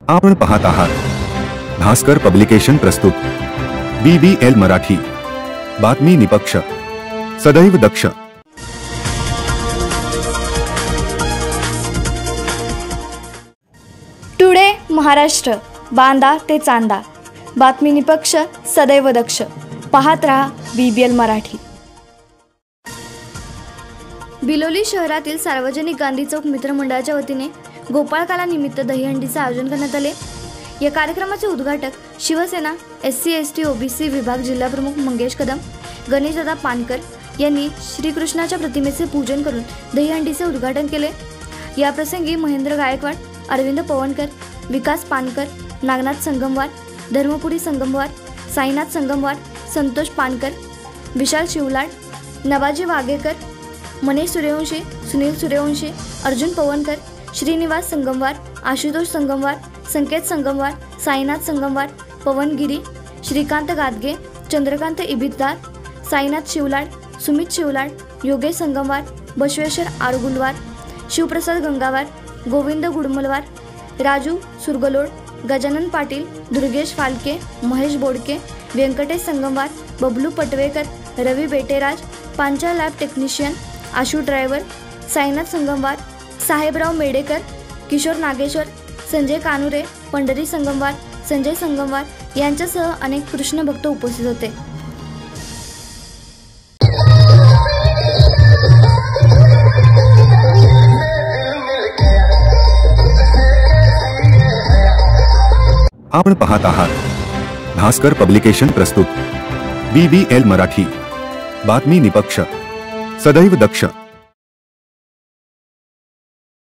आपण पाहत आहात भास्कर पब्लिकेशन प्रस्तुत BBL मराठी बातमी निपक्ष सदैव दक्ष। टुडे महाराष्ट्र बांदा ते चांदा बातमी निपक्ष सदैव दक्ष। पाहत रहा BBL मराठी। बिलोली शहरातील सार्वजनिक गांधी चौक मित्रमंडळाच्या वतीने गोपाळकाला निमित्त दहीहंडीचे आयोजन करण्यात आले। या कार्यक्रमाचे उद्घाटक शिवसेना SC ST OBC विभाग जिल्हा प्रमुख मंगेश कदम, गणेशदादा पानकर यांनी श्रीकृष्णाच्या प्रतिमेचे पूजन करून दहीहंडीचे उद्घाटन केले। या प्रसंगी महेंद्र गायकवाड, अरविंद पवनकर, विकास Pankar, Nagnath Sangamwar, Dharmapuri Sangamwar, Sainath Sangamwar, Santosh Pankar, Vishal Shivlad, Navaji Wagekar, Manish Suryavanshi, Sunil Suryavanshi, Arjun Pawankar, Shrinivas Sangamwar, Ashutosh Sangamwar, Sanket Sangamwar, Sainath Sangamwar, Pawan Giri, Shrikant Gadge, Chandrakant Ibitdar, Sainath Shivlad, Sumit Shivlad, Yogesh Sangamwar, Basaveshwar Argulwar, Shivprasad Gangawar, Govind Gudmalwar, Raju Surgalod, Gajanan Patil, Durgesh Phalke, Mahesh Bodke, Vyankatesh Sangamwar, Bablu Patwekar, Ravi Beteraj, Panchal lab technician, Ashu driver, Sainath Sangamwar, Sahebrao Medekar, Kishor Nageshwar, Sanjay Kanure, Pandhari Sangamwar, Sanjay Sangamwar यांच्यासह अनेक कृष्ण भक्त उपस्थित होते। आपण पाहत आहात भास्कर पब्लिकेशन प्रस्तुत BBL मराठी बातमी निपक्ष सदैव दक्ष।